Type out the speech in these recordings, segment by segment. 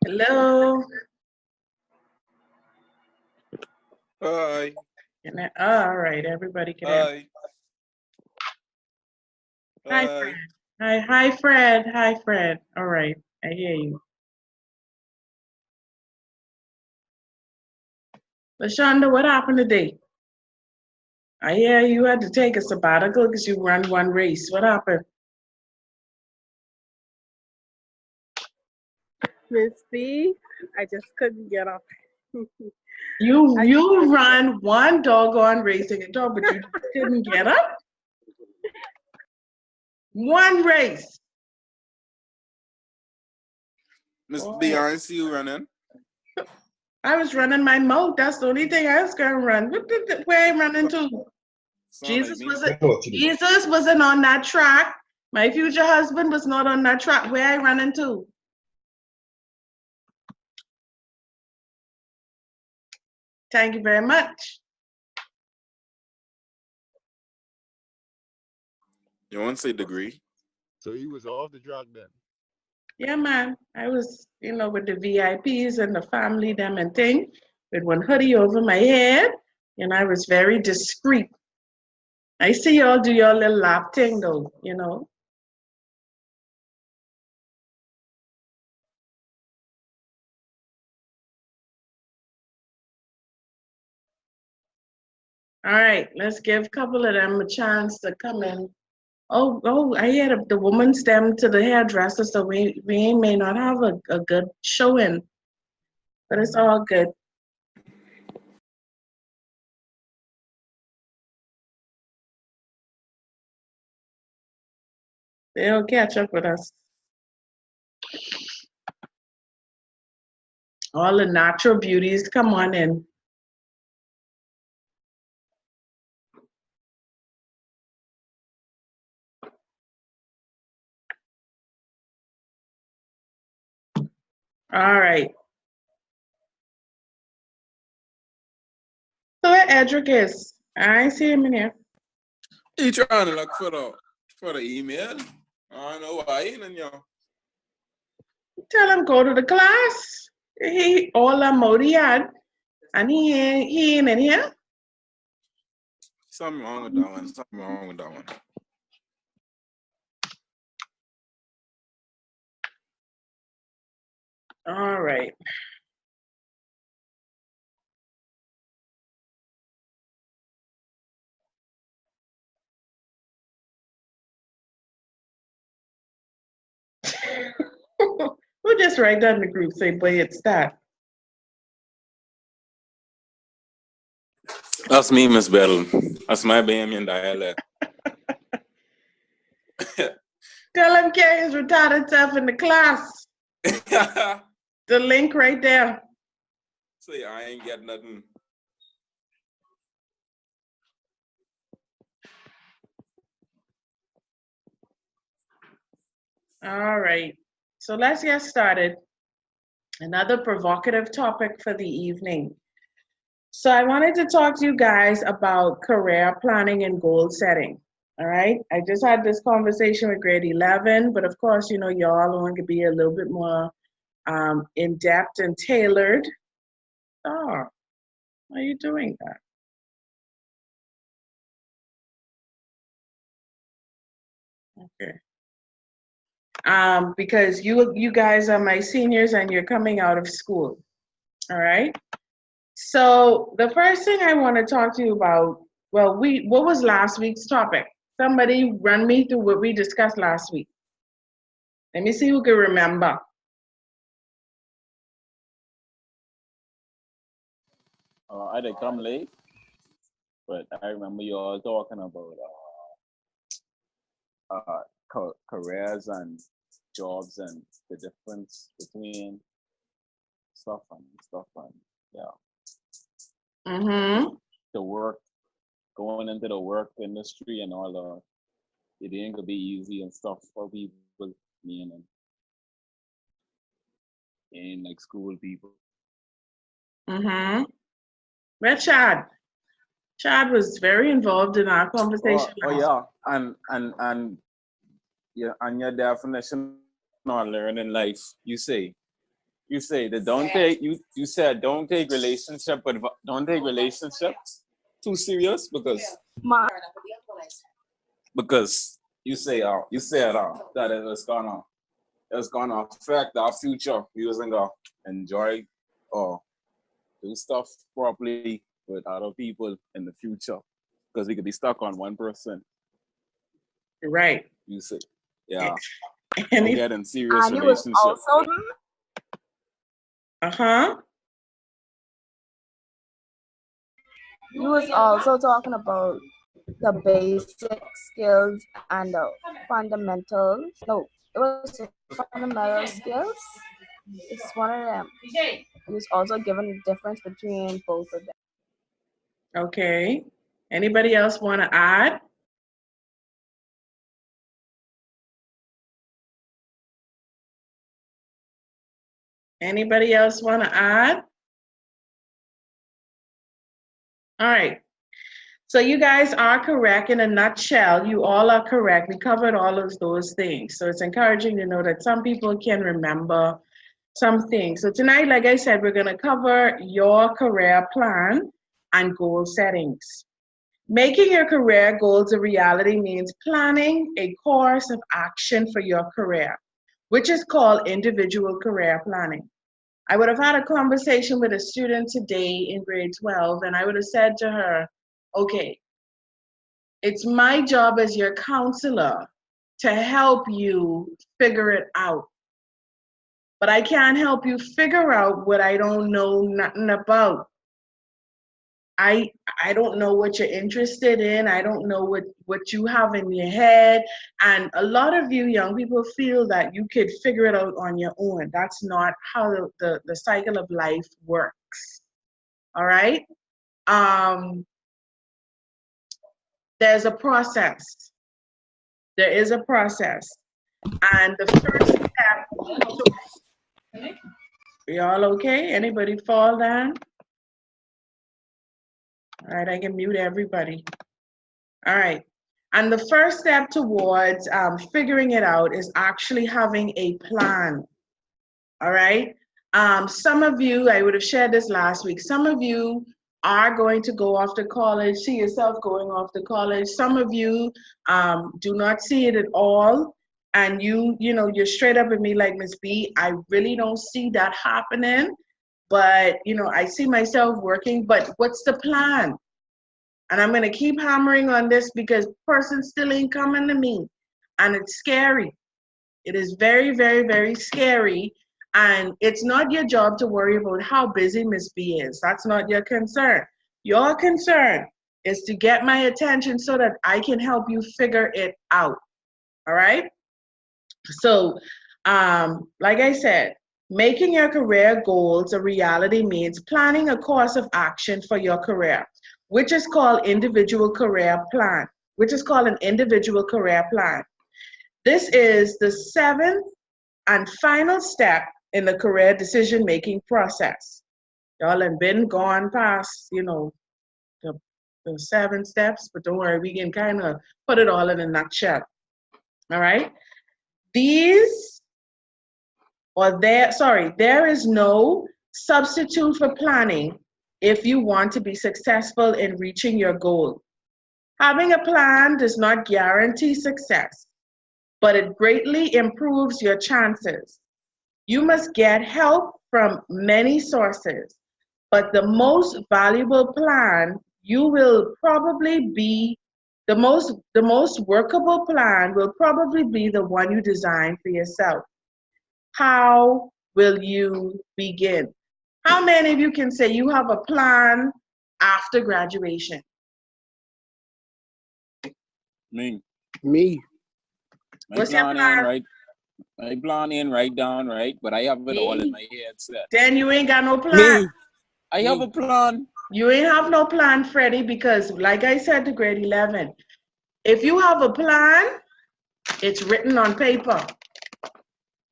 Hello. Hi. All right, everybody can hear. Hi. Hi, Hi. Fred. Hi, Fred. Hi, Fred. All right, I hear you. LaShonda, what happened today? I hear you had to take a sabbatical because you run one race. What happened? Miss B, I just couldn't get up. You run one doggone racing a dog, but you couldn't get up? One race. Miss B, I see you running. I was running my mouth. That's the only thing I was gonna run. Where I running to? Jesus wasn't on that track. My future husband was not on that track. Where I running to? Thank you very much. You want to say degree? So you was off the drug then? Yeah, man. I was, with the VIPs and the family, them and thing, with one hoodie over my head, and I was very discreet. I see y'all do your little lap thing though, All right, let's give a couple of them a chance to come in. Oh, I had the woman's them to the hairdresser, so we may not have a good showing, but it's all good. They'll catch up with us. All the natural beauties, come on in. All right. So where Edric is? I see him in here. He trying to look for the email. I don't know why he in you. Tell him go to the class. He all the mode he had, and he ain't in here. Something wrong with that one. Something wrong with that one. All right. We'll just write down the group, say, boy, it's that. That's me, Miss Bell. That's my Bahamian dialect. Tell him carry his retarded self in the class. The link right there. Say I ain't get nothing. All right. So let's get started. Another provocative topic for the evening. So I wanted to talk to you guys about career planning and goal setting. All right. I just had this conversation with grade 11, but of course, y'all want to be a little bit more in depth and tailored. Oh, why are you doing that? Okay. Because you guys are my seniors and you're coming out of school. All right. So the first thing I want to talk to you about, what was last week's topic? Somebody run me through what we discussed last week. Let me see who can remember. I did come late, but I remember you all talking about careers and jobs and the difference between stuff and the work, going into the work industry and all it ain't gonna be easy and stuff for people, and like school people. Where Chad? Chad was very involved in our conversation. Yeah, and your definition on learning life, you say You say that don't take you said don't take relationship, but don't take relationships too serious Ma, because you say that it's gonna affect our future. We wasn't gonna enjoy or do stuff properly with other people in the future because we could be stuck on one person. Right. You say, yeah, don't Any, get in serious and he was relationship. also uh-huh. he was also talking about the basic skills and the fundamental. No, it was the fundamental skills. It's one of them. He was also given the difference between both of them. Okay. Anybody else want to add? Anybody else want to add? All right. So you guys are correct in a nutshell. You all are correct. We covered all of those things. So it's encouraging to know that some people can remember some things. So tonight, like I said, we're going to cover your career plan and goal settings. Making your career goals a reality means planning a course of action for your career, which is called individual career planning. I would have had a conversation with a student today in grade 12, and I would have said to her, okay, it's my job as your counselor to help you figure it out. But I can't help you figure out what I don't know nothing about. I don't know what you're interested in. I don't know what you have in your head. And a lot of you young people feel that you could figure it out on your own. That's not how the cycle of life works. All right? There's a process. There is a process. And the first step, we all okay? Anybody fall down? All right, I can mute everybody. All right. And the first step towards figuring it out is actually having a plan. All right. Some of you, I would have shared this last week, some of you are going to go off to college, see yourself going off to college. Some of you do not see it at all. And you're straight up at me like, Miss B, I really don't see that happening. But, I see myself working, but what's the plan? And I'm going to keep hammering on this because person still ain't coming to me. And it's scary. It is very, very, very scary. And it's not your job to worry about how busy Miss B is. That's not your concern. Your concern is to get my attention so that I can help you figure it out. All right? So, like I said, making your career goals a reality means planning a course of action for your career, which is called individual career plan, which is called an individual career plan. This is the seventh and final step in the career decision-making process. Y'all have been gone past, the 7 steps, but don't worry, we can kind of put it all in a nutshell. All right? There is no substitute for planning if you want to be successful in reaching your goal. Having a plan does not guarantee success, but it greatly improves your chances. You must get help from many sources, but the most valuable plan you will probably be the most workable plan will probably be the one you design for yourself. How will you begin? How many of you can say you have a plan after graduation? Me. What's your plan? Right? My plan ain't right down, right? But I have it all in my head set. Then you ain't got no plan. I have a plan. You ain't have no plan, Freddie, because like I said to grade 11, if you have a plan, it's written on paper.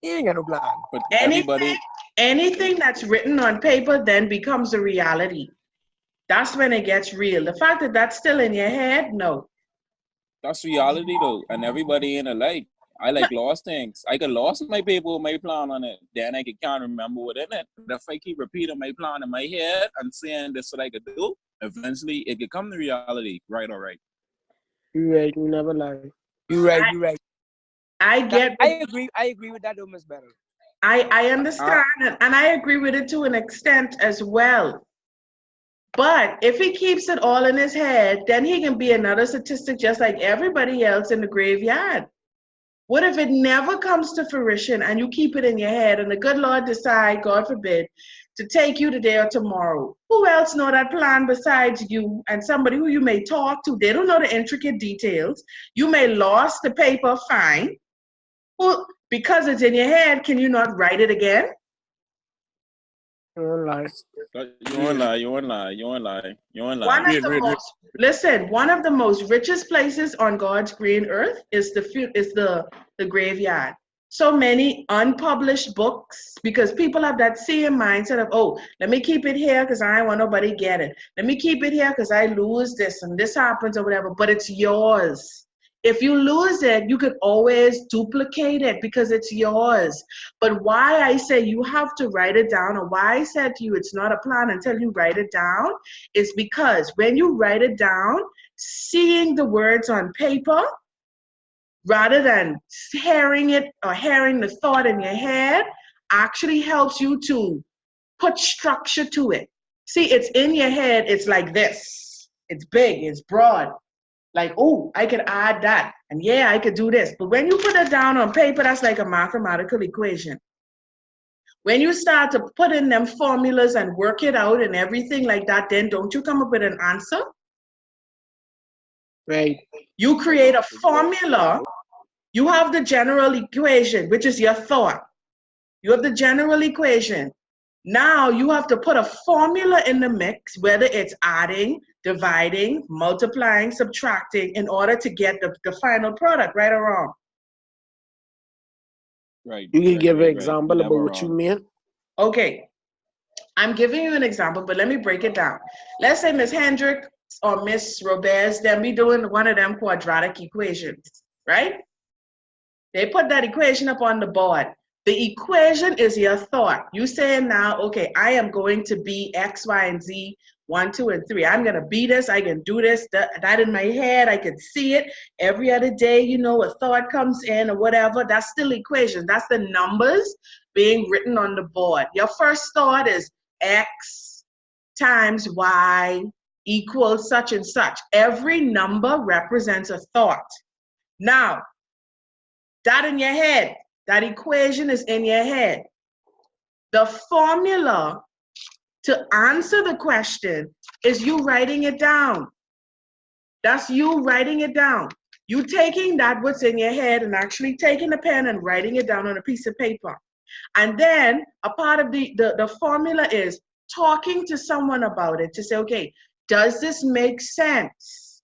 You ain't got no plan. But anything that's written on paper then becomes a reality. That's when it gets real. The fact that that's still in your head, no. That's reality though, and everybody ain't alike. I like lost things. I could lost my paper, my plan on it. Then I can't remember what in it. But if I keep repeating my plan in my head and saying this is what I could do, eventually it could come to reality. Right or right. You right. You never lie. You right. You right. I get. I agree with that, though, Miss Better. I understand, and I agree with it to an extent as well. But if he keeps it all in his head, then he can be another statistic just like everybody else in the graveyard. What if it never comes to fruition and you keep it in your head and the good Lord decide, God forbid, to take you today or tomorrow? Who else know that plan besides you and somebody who you may talk to? They don't know the intricate details. You may lost the paper, fine. Well, because it's in your head, can you not write it again? You don't lie. You won't lie. You won't lie. You won't lie. You won't lie. One of the most richest places on God's green earth is the graveyard. So many unpublished books because people have that same mindset of, oh, let me keep it here because I don't want nobody get it. Let me keep it here because I lose this and this happens or whatever. But it's yours. If you lose it, you could always duplicate it because it's yours. But why I say you have to write it down, or why I said to you it's not a plan until you write it down, is because when you write it down, seeing the words on paper, rather than hearing it or hearing the thought in your head, actually helps you to put structure to it. See, it's in your head, it's like this. It's big, it's broad. Like, oh, I could add that. And yeah, I could do this. But when you put it down on paper, that's like a mathematical equation. When you start to put in them formulas and work it out and everything like that, then don't you come up with an answer? Right. You create a formula. You have the general equation, which is your thought. You have the general equation. Now you have to put a formula in the mix, whether it's adding, dividing, multiplying, subtracting, in order to get the final product, right or wrong? Right. You can give an right. example about what you mean? Okay. I'm giving you an example, but let me break it down. Let's say Miss Hendrick or Miss Roberts, then be doing one of them quadratic equations, right? They put that equation up on the board. The equation is your thought. You saying now, okay, I am going to be X, Y, and Z, 1, 2, and 3. I'm going to be this. I can do this. That in my head. I can see it. Every other day, you know, a thought comes in or whatever. That's still equation. That's the numbers being written on the board. Your first thought is X times Y equals such and such. Every number represents a thought. Now, that in your head. That equation is in your head. The formula to answer the question is you writing it down. That's you writing it down. You taking that what's in your head and actually taking a pen and writing it down on a piece of paper. And then a part of the formula is talking to someone about it to say, okay, does this make sense?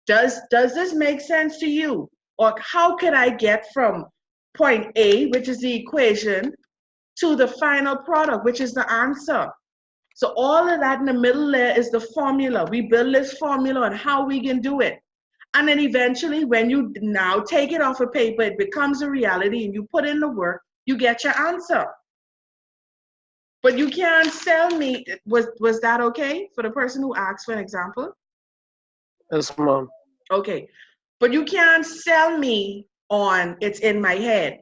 Does this make sense to you? Or how could I get from point A, which is the equation, to the final product, which is the answer? So all of that in the middle there is the formula. We build this formula on how we can do it. And then eventually when you now take it off of paper, it becomes a reality and you put in the work, you get your answer. But you can't sell me, was that okay for the person who asked for an example? Yes, ma'am. Okay, but you can't sell me on it's in my head.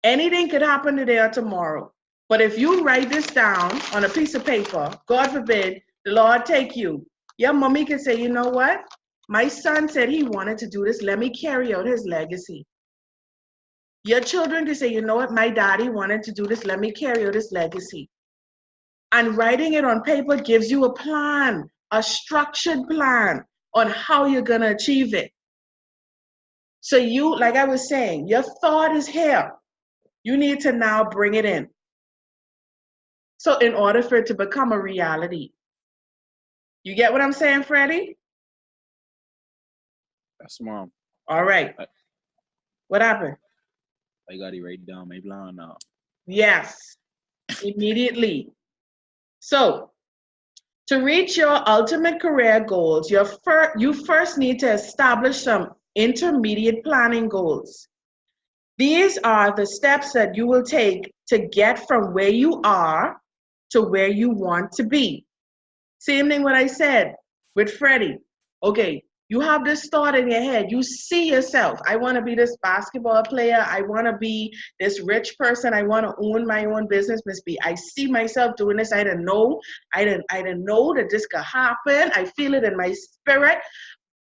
Anything could happen today or tomorrow. But if you write this down on a piece of paper, God forbid, the Lord take you, your mommy can say, you know what? My son said he wanted to do this. Let me carry out his legacy. Your children can say, you know what? My daddy wanted to do this. Let me carry out his legacy. And writing it on paper gives you a plan, a structured plan on how you're going to achieve it. So you, like I was saying, your thought is here. You need to now bring it in. So in order for it to become a reality. You get what I'm saying, Freddie? Yes, mom. All right. What happened? I got it right down my plan now. Yes, immediately. So to reach your ultimate career goals, you first need to establish some intermediate planning goals. These are the steps that you will take to get from where you are to where you want to be. Same thing what I said with Freddie. Okay, you have this thought in your head. You see yourself. I want to be this basketball player. I want to be this rich person. I want to own my own business, Miss B. I see myself doing this. I didn't know that this could happen. I feel it in my spirit,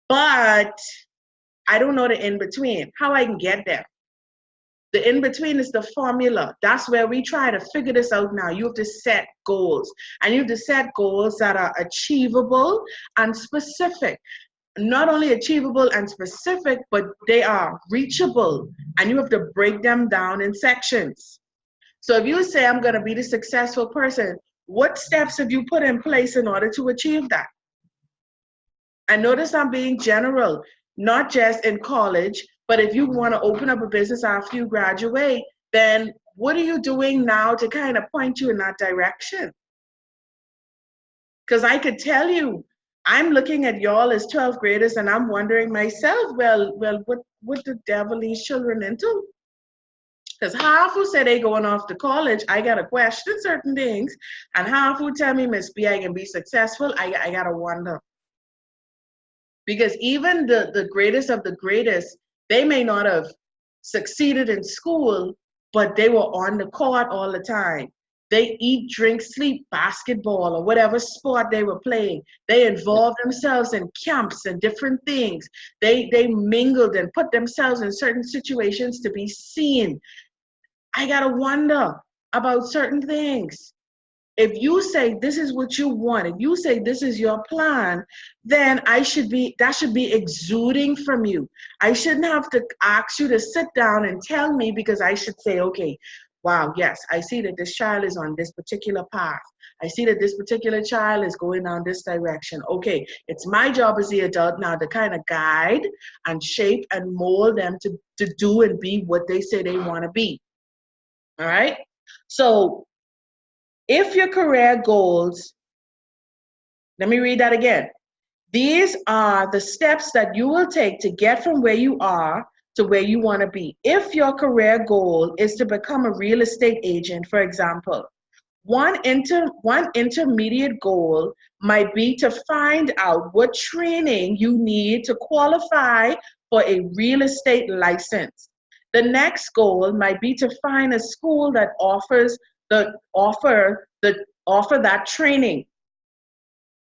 but I don't know the in-between, how I can get there. The in-between is the formula. That's where we try to figure this out now. You have to set goals. And you have to set goals that are achievable and specific. Not only achievable and specific, but they are reachable. And you have to break them down in sections. So if you say, I'm going to be the successful person, what steps have you put in place in order to achieve that? And notice I'm being general, not just in college, but if you want to open up a business after you graduate, then what are you doing now to kind of point you in that direction? Because I could tell you, I'm looking at y'all as 12th graders and I'm wondering myself, well, what the devil these children into? Because half who say they going off to college, I got to question certain things. And half who tell me, Miss B, I can be successful, I got to wonder. Because even the greatest of the greatest, they may not have succeeded in school, but they were on the court all the time. They eat, drink, sleep, basketball, or whatever sport they were playing. They involved themselves in camps and different things. They mingled and put themselves in certain situations to be seen. I gotta wonder about certain things. If you say this is what you want, if you say this is your plan, then that should be exuding from you. I shouldn't have to ask you to sit down and tell me, because I should say, okay, wow, yes, I see that this child is on this particular path. I see that this particular child is going down this direction. Okay, it's my job as the adult now to kind of guide and shape and mold them to do and be what they say they want to be. All right? So if your career goals, let me read that again. These are the steps that you will take to get from where you are to where you want to be. If your career goal is to become a real estate agent, for example, one intermediate goal might be to find out what training you need to qualify for a real estate license. The next goal might be to find a school that offer that training.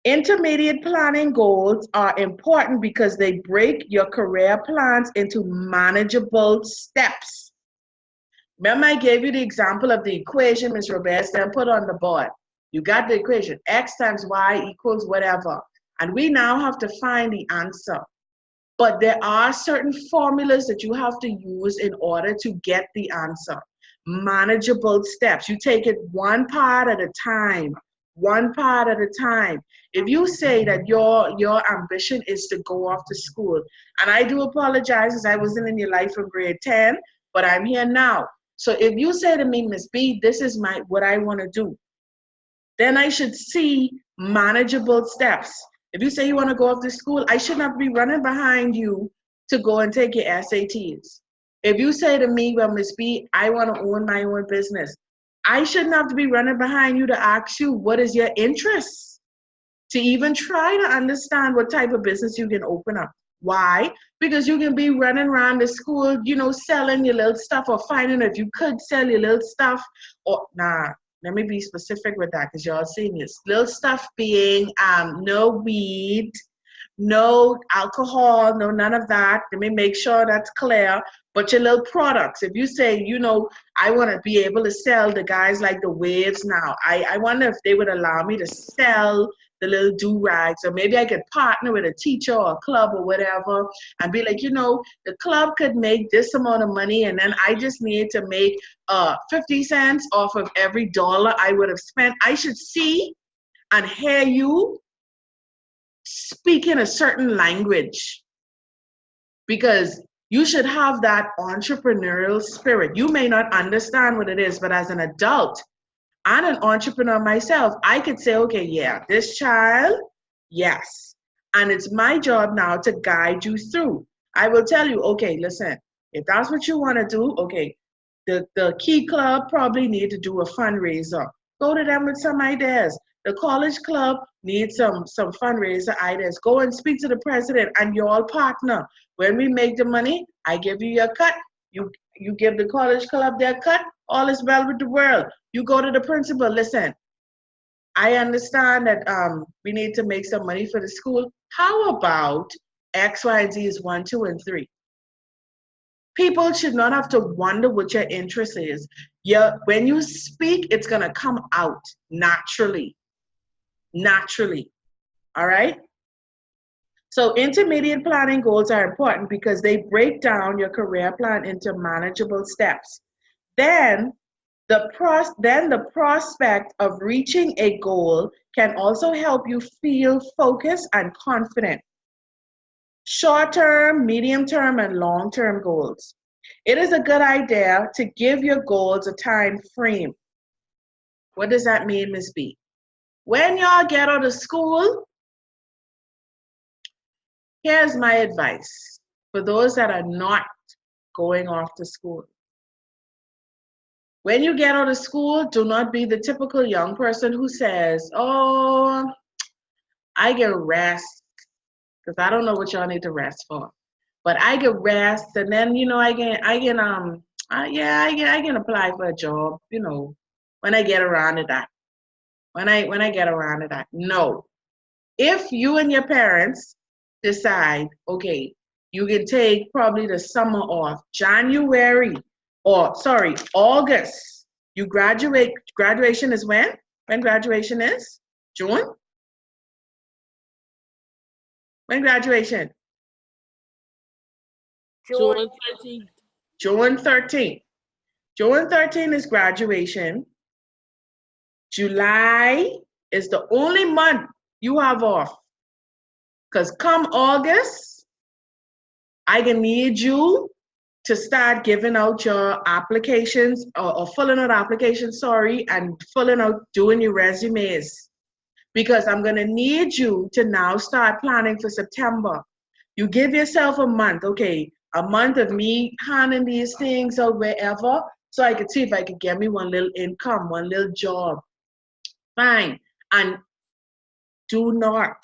Intermediate planning goals are important because they break your career plans into manageable steps. Remember, I gave you the example of the equation, Ms. Roberts, then put on the board. You got the equation, X times Y equals whatever. And we now have to find the answer. But there are certain formulas that you have to use in order to get the answer. Manageable steps. You take it one part at a time. One part at a time. If you say that your ambition is to go off to school, and I do apologize as I wasn't in your life from grade 10, but I'm here now. So if you say to me, Miss B, this is what I want to do, then I should see manageable steps. If you say you want to go off to school, I should not be running behind you to go and take your SATs. If you say to me, well, Miss B, I want to own my own business, I shouldn't have to be running behind you to ask you what is your interest, to even try to understand what type of business you can open up. Why? Because you can be running around the school, selling your little stuff, or finding if you could sell your little stuff, or let me be specific with that, because y'all seen this. Little stuff being no weed, no alcohol, no none of that. Let me make sure that's clear. But your little products, if you say, I want to be able to sell the guys like the Waves now. I wonder if they would allow me to sell the little do-rags, or maybe I could partner with a teacher or a club or whatever and be like, the club could make this amount of money, and then I just need to make 50 cents off of every dollar I would have spent. I should see and hear you speaking a certain language, because you should have that entrepreneurial spirit. You may not understand what it is, but as an adult, I'm an entrepreneur myself. I could say, okay, yeah, this child, yes. And it's my job now to guide you through. I will tell you, okay, listen, If that's what you want to do, okay. The Key Club probably need to do a fundraiser. Go to them with some ideas. The College Club needs some fundraiser ideas. Go and speak to the president and you all partner. When we make the money, I give you your cut. You give the College Club their cut. All is well with the world. You go to the principal. Listen, I understand that we need to make some money for the school. How about X, Y, and Z is 1, 2, and 3? People should not have to wonder what your interest is. When you speak, it's going to come out naturally. Naturally. All right? So intermediate planning goals are important because they break down your career plan into manageable steps. Then the prospect of reaching a goal can also help you feel focused and confident. Short-term, medium-term, and long-term goals. It is a good idea to give your goals a time frame. What does that mean, Ms. B? When y'all get out of school, here's my advice for those that are not going off to school. When you get out of school, do not be the typical young person who says, oh, I get rest. Because I don't know what y'all need to rest for, but I get rest, and then I can apply for a job, when I get around to that. When I get around to that. No, if you and your parents decide, okay, you can take probably the summer off, August. You graduate. Graduation is when? When graduation is? June? When graduation? June 13th. June 13th. June 13th is graduation. July is the only month you have off. Because come August, I can need you to start giving out your applications or filling out applications, and doing your resumes. Because I'm going to need you to now start planning for September. You give yourself a month, okay, a month of me handing these things out wherever, so I could see if I could get me one little income, one little job. Fine. And do not,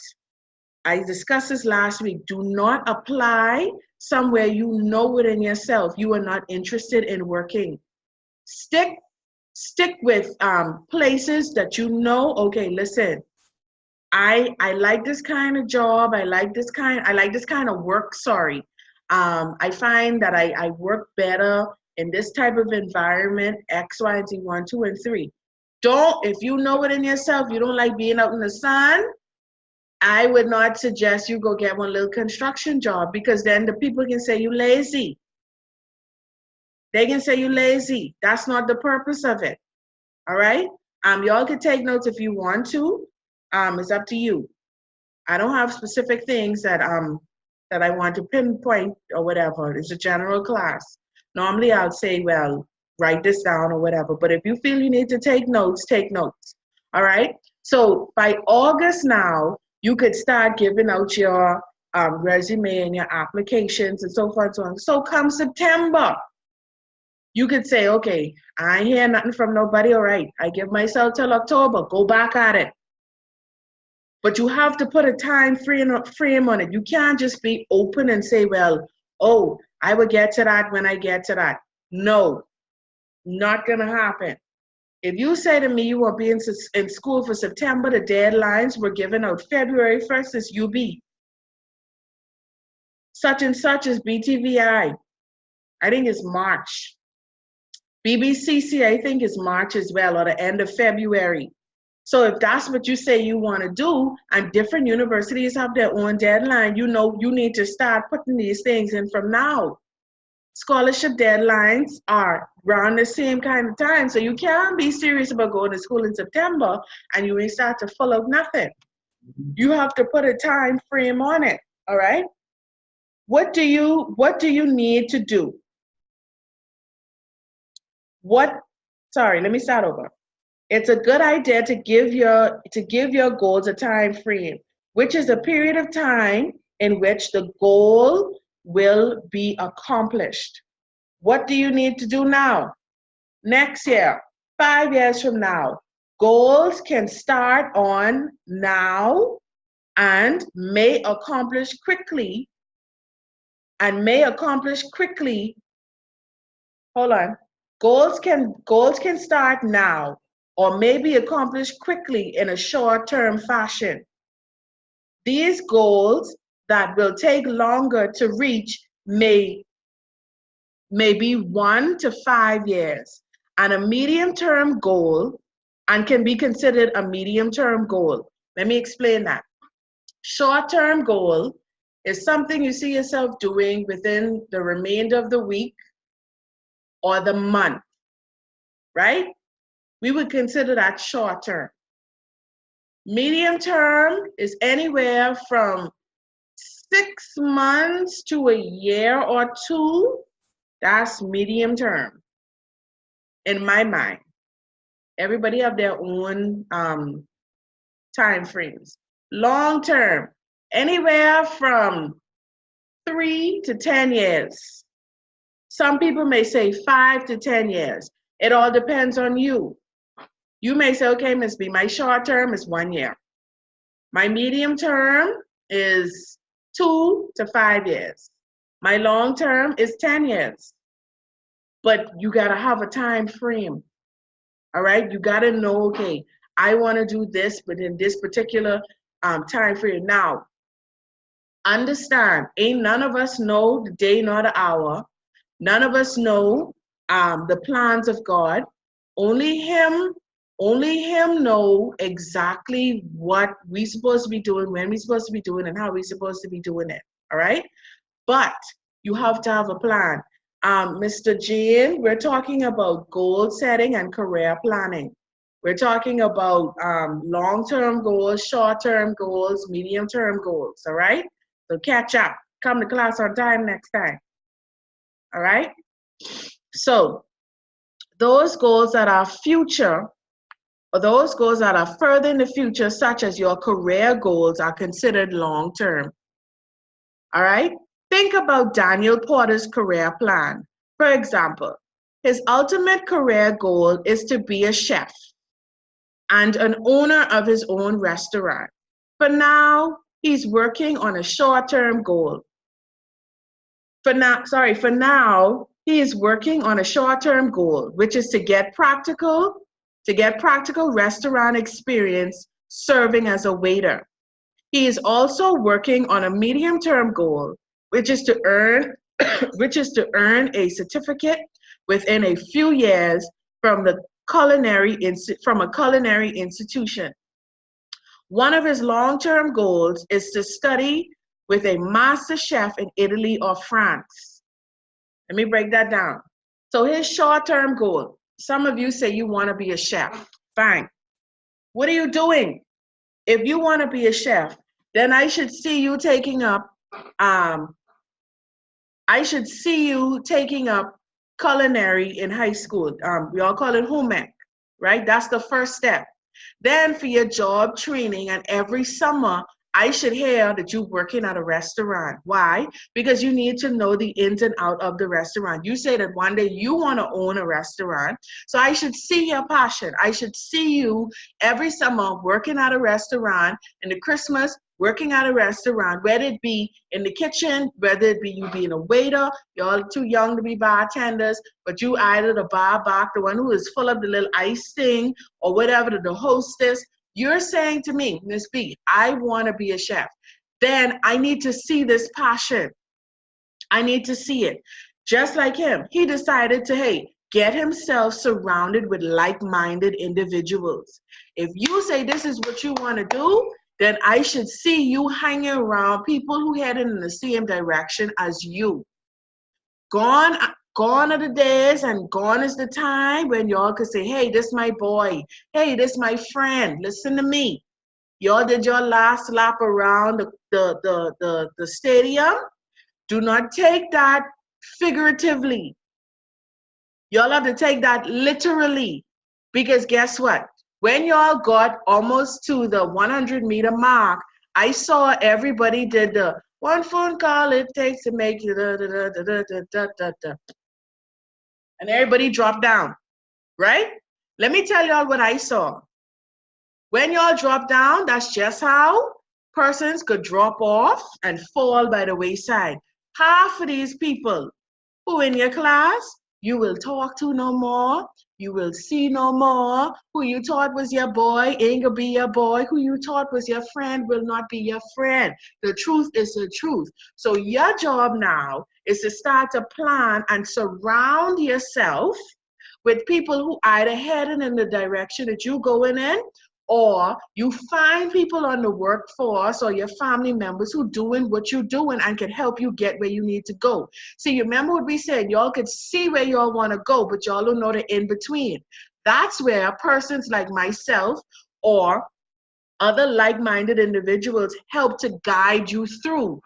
I discussed this last week, do not apply somewhere you know within yourself you are not interested in working. Stick with places that you know, okay, listen, I like this kind of job. I like this kind of work. I find that I work better in this type of environment, X, Y, and Z, 1, 2, and 3. If you know it in yourself, you don't like being out in the sun, I would not suggest you go get one little construction job, because then the people can say you lazy. They can say you lazy. That's not the purpose of it. All right? Y'all can take notes if you want to. It's up to you. I don't have specific things that I want to pinpoint or whatever. It's a general class. Normally I'll say, well, write this down or whatever. But if you feel you need to take notes, take notes. All right? So by August now, you could start giving out your resume and your applications and so forth and so on. So come September, you could say, okay, I ain't hear nothing from nobody. All right, I give myself till October. Go back at it. But you have to put a time frame on it. You can't just be open and say, well, oh, I will get to that when I get to that. No, not going to happen. If you say to me you will be in school for September, the deadlines were given out February 1st is UB. Such and such is BTVI. I think it's March. BBCC, I think is March as well, or the end of February. So if that's what you say you want to do, and different universities have their own deadline, you need to start putting these things in from now. Scholarship deadlines are around the same kind of time. So you can't be serious about going to school in September and you ain't start to fill out nothing. You have to put a time frame on it, all right? What do you need to do? Let me start over. It's a good idea to give your goals a time frame, which is a period of time in which the goal will be accomplished. What do you need to do now? Next year, 5 years from now. Goals can start on now and may accomplish quickly Hold on. Goals can start now or may be accomplished quickly in a short-term fashion. These goals that will take longer to reach may be 1 to 5 years, and a medium-term goal, and can be considered a medium-term goal. Let me explain that. Short-term goal is something you see yourself doing within the remainder of the week or the month, right? We would consider that short-term. Medium-term is anywhere from 6 months to a year or two. That's medium-term in my mind. Everybody have their own time frames. Long-term, anywhere from 3 to 10 years. Some people may say 5 to 10 years. It all depends on you. You may say, okay, Ms. B, my short term is 1 year. My medium term is 2 to 5 years. My long term is 10 years. But you gotta have a time frame. All right, you gotta know, okay, I wanna do this, but in this particular time frame. Now, understand, ain't none of us know the day nor the hour. None of us know the plans of God. Only Him know exactly what we supposed to be doing, when we supposed to be doing, and how we supposed to be doing it. All right? But you have to have a plan. Mr. Jane, we're talking about goal setting and career planning. We're talking about long-term goals, short-term goals, medium-term goals. All right? So catch up. Come to class on time next time. All right? So those goals that are future, or those goals that are further in the future, such as your career goals, are considered long-term. All right? Think about Daniel Porter's career plan. For example, his ultimate career goal is to be a chef and an owner of his own restaurant. For now, he's working on a short-term goal. For now, he is working on a short-term goal, which is to get practical restaurant experience serving as a waiter. He is also working on a medium-term goal, which is to earn a certificate within a few years from a culinary institution. One of his long-term goals is to study with a master chef in Italy or France. Let me break that down. So his short-term goal, some of you say you want to be a chef. Fine. What are you doing? If you want to be a chef, then I should see you taking up culinary in high school. We all call it home ec, right? That's the first step. Then for your job training, and every summer, I should hear that you're working at a restaurant. Why? Because you need to know the ins and out of the restaurant. You say that one day you want to own a restaurant. So I should see your passion. I should see you every summer working at a restaurant, in the Christmas, working at a restaurant, whether it be in the kitchen, whether it be you being a waiter, you're all too young to be bartenders, but you either the bar back, the one who is full of the little ice thing, or whatever, the hostess. You're saying to me, Miss B, I want to be a chef. Then I need to see this passion. I need to see it. Just like him, he decided to, get himself surrounded with like-minded individuals. If you say this is what you want to do, then I should see you hanging around people who headed in the same direction as you. Gone are the days and gone is the time when y'all could say, hey, this my boy. Hey, this my friend. Listen to me. Y'all did your last lap around the stadium. Do not take that figuratively. Y'all have to take that literally. Because guess what? When y'all got almost to the 100-meter mark, I saw everybody did the one phone call it takes to make you and everybody dropped down, right? Let me tell y'all what I saw. When y'all drop down, that's just how persons could drop off and fall by the wayside. Half of these people who in your class, you will talk to no more, you will see no more. Who you thought was your boy ain't gonna be your boy. Who you thought was your friend will not be your friend. The truth is the truth. So your job now is to start to plan and surround yourself with people who either heading in the direction that you're going in, or you find people on the workforce or your family members who doing what you're doing and can help you get where you need to go. See, you remember what we said, y'all could see where y'all want to go, but y'all don't know the in-between. That's where persons like myself or other like-minded individuals help to guide you through.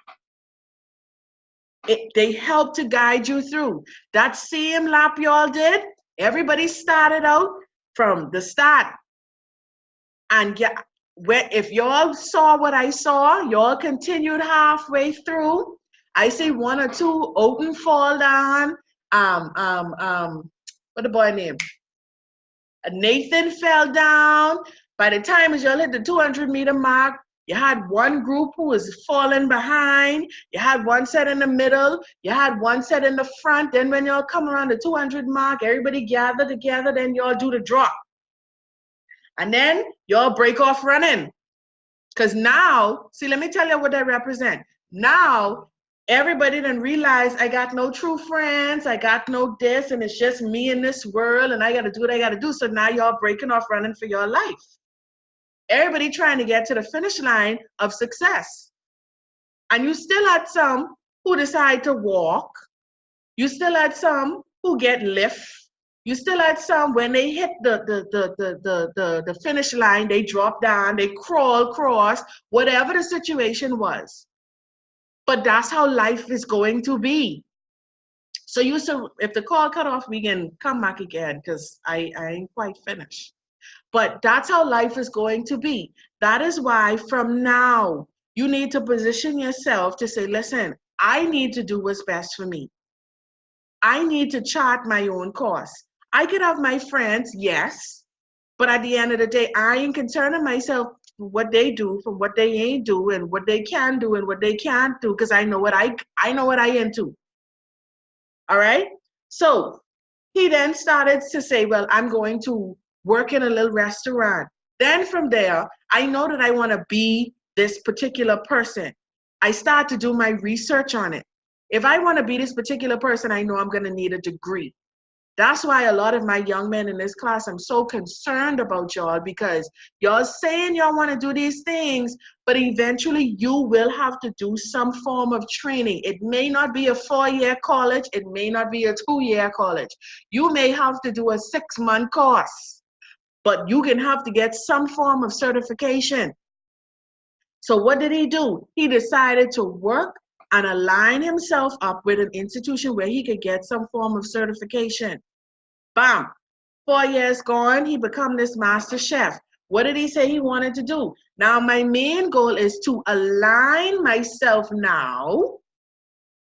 They help to guide you through. That same lap y'all did, everybody started out from the start. And yeah, if y'all saw what I saw, y'all continued halfway through. I see one or two open fall down. What the boy name? Nathan fell down. By the time as y'all hit the 200-meter mark, you had one group who was falling behind. You had one set in the middle. You had one set in the front. Then when y'all come around the 200 mark, everybody gather together. Then y'all do the drop. And then y'all break off running. Because now, see, let me tell you what that represents. Now, everybody done realize I got no true friends. I got no this, and it's just me in this world, and I got to do what I got to do. So now y'all breaking off running for your life. Everybody trying to get to the finish line of success. And you still had some who decide to walk. You still had some who get lift. You still had some, when they hit the finish line, they drop down, they crawl across, whatever the situation was. But that's how life is going to be. So if the call cut off, we can come back again, because I ain't quite finished. But that's how life is going to be. That is why from now, you need to position yourself to say, listen, I need to do what's best for me. I need to chart my own course. I could have my friends, yes, but at the end of the day, I ain't concerning myself for what they do, for what they ain't do, and what they can do and what they can't do, because I know what I into. All right? So he then started to say, well, I'm going to work in a little restaurant. Then from there, I know that I want to be this particular person. I start to do my research on it. If I want to be this particular person, I know I'm going to need a degree. That's why a lot of my young men in this class, I'm so concerned about y'all, because y'all saying y'all want to do these things, but eventually you will have to do some form of training. It may not be a 4-year college. It may not be a 2-year college. You may have to do a 6-month course, but you can have to get some form of certification. So what did he do? He decided to work and align himself up with an institution where he could get some form of certification. Bam. 4 years gone, he become this master chef. What did he say he wanted to do? Now, my main goal is to align myself now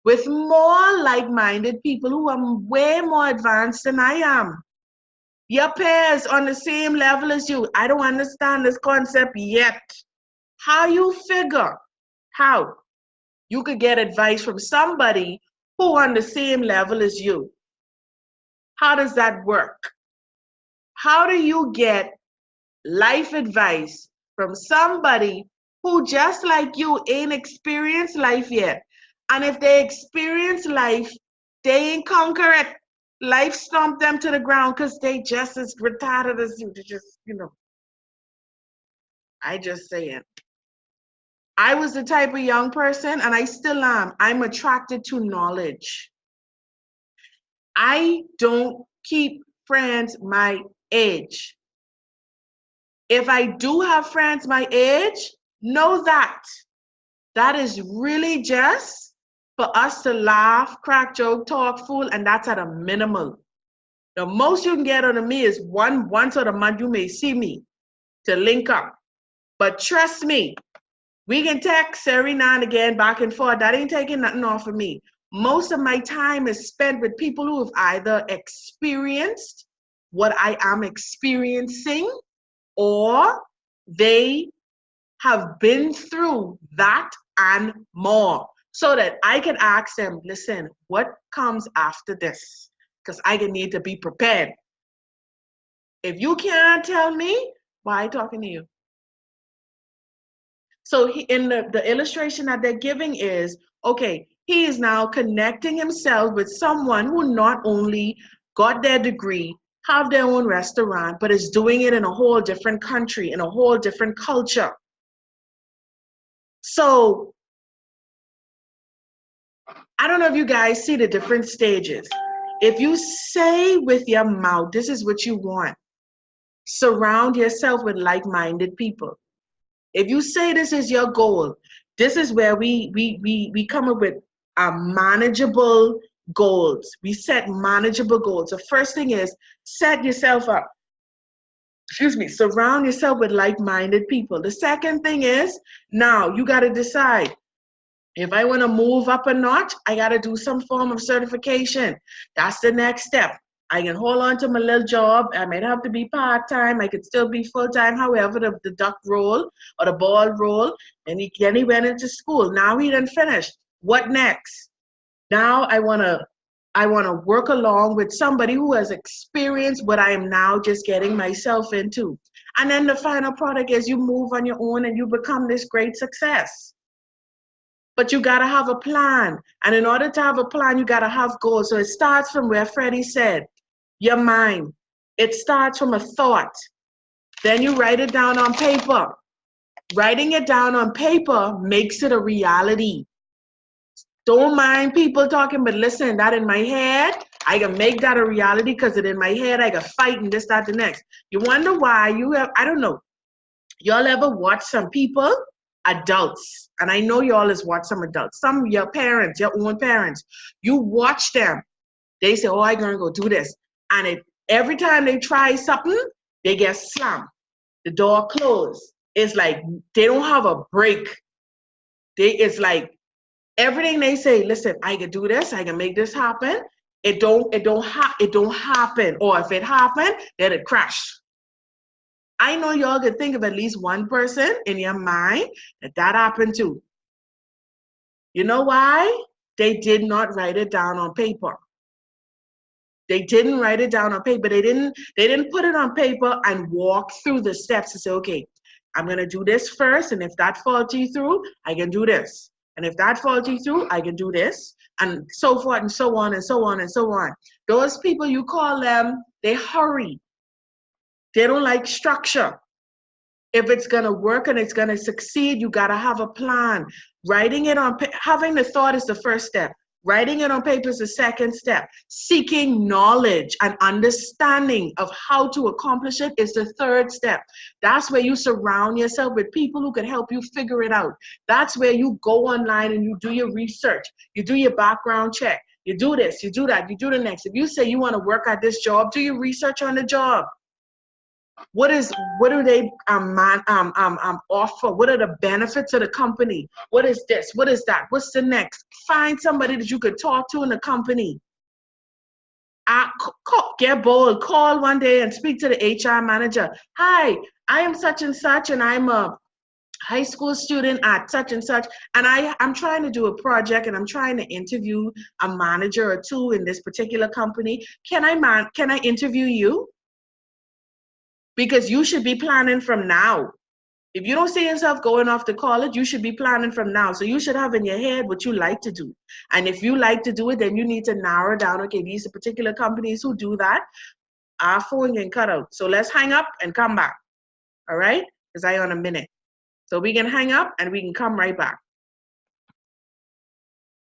with more like-minded people who are way more advanced than I am. Your peers on the same level as you. I don't understand this concept yet. How you figure how you could get advice from somebody who on the same level as you? How does that work? How do you get life advice from somebody who just like you ain't experienced life yet? And if they experience life, they ain't conquer it. Life stomped them to the ground because they just as retarded as you. They just, I just saying. I was the type of young person, and I still am. I'm attracted to knowledge. I don't keep friends my age. If I do have friends my age, know that is really just for us to laugh, crack joke, talk, fool, and that's at a minimal. The most you can get out of me is once a month you may see me to link up. But trust me, we can text every now and again, back and forth. That ain't taking nothing off of me. Most of my time is spent with people who have either experienced what I am experiencing, or they have been through that and more, so that I can ask them, listen, what comes after this? Because I need to be prepared. If you can't tell me, why am I talking to you? So in the illustration that they're giving is, okay, he is now connecting himself with someone who not only got their degree, have their own restaurant, but is doing it in a whole different country, in a whole different culture. So I don't know if you guys see the different stages. If you say with your mouth, this is what you want, surround yourself with like-minded people. If you say this is your goal, this is where we come up with manageable goals. We set manageable goals. The first thing is set yourself up. Surround yourself with like-minded people. The second thing is, now you got to decide, if I want to move up a notch, I got to do some form of certification. That's the next step. I can hold on to my little job. I might have to be part-time. I could still be full-time. However, the duck roll or the ball roll, and then he went into school. Now he done finished. What next? Now I want to work along with somebody who has experienced what I am now just getting myself into. And then the final product is you move on your own and you become this great success. But you got to have a plan. And in order to have a plan, you got to have goals. So it starts from where Freddie said, your mind. It starts from a thought. Then you write it down on paper. Writing it down on paper makes it a reality. Don't mind people talking, but listen, that in my head, I can make that a reality because it in my head, I can fight and this, that, the next. You wonder why you have, I don't know. Y'all ever watch some people, adults, and I know y'all has watched some adults, some your parents, your own parents, you watch them. They say, oh, I'm going to go do this. And every time they try something, they get slammed. The door closed. It's like they don't have a break. It's like everything they say, listen, I can do this, I can make this happen. It don't happen. Or if it happened, then it crashed. I know y'all could think of at least one person in your mind that happened to. You know why? They did not write it down on paper. They didn't write it down on paper. They didn't put it on paper and walk through the steps to say, okay, I'm gonna do this first, and if that falls through, I can do this. And if that falls through, I can do this, and so forth and so on and so on and so on. Those people, you call them, they hurry. They don't like structure. If it's gonna work and it's gonna succeed, you gotta have a plan. Writing it on, having the thought is the first step. Writing it on paper is the second step. Seeking knowledge and understanding of how to accomplish it is the third step. That's where you surround yourself with people who can help you figure it out. That's where you go online and you do your research. You do your background check. You do this, you do that, you do the next. If you say you want to work at this job, do your research on the job. What do they offer? What are the benefits of the company? What is this? What is that? What's the next? Find somebody that you could talk to in the company. Get bold. Call one day and speak to the HR manager. Hi, I am such and such, and I'm a high school student at such and such, and I'm trying to do a project, and I'm trying to interview a manager or two in this particular company. Can I interview you? Because you should be planning from now. If you don't see yourself going off to college, you should be planning from now. So you should have in your head what you like to do. And if you like to do it, then you need to narrow down, okay, these are particular companies who do that. Our phone can cut out. So let's hang up and come back. All right? Because I on a minute. So we can hang up and we can come right back.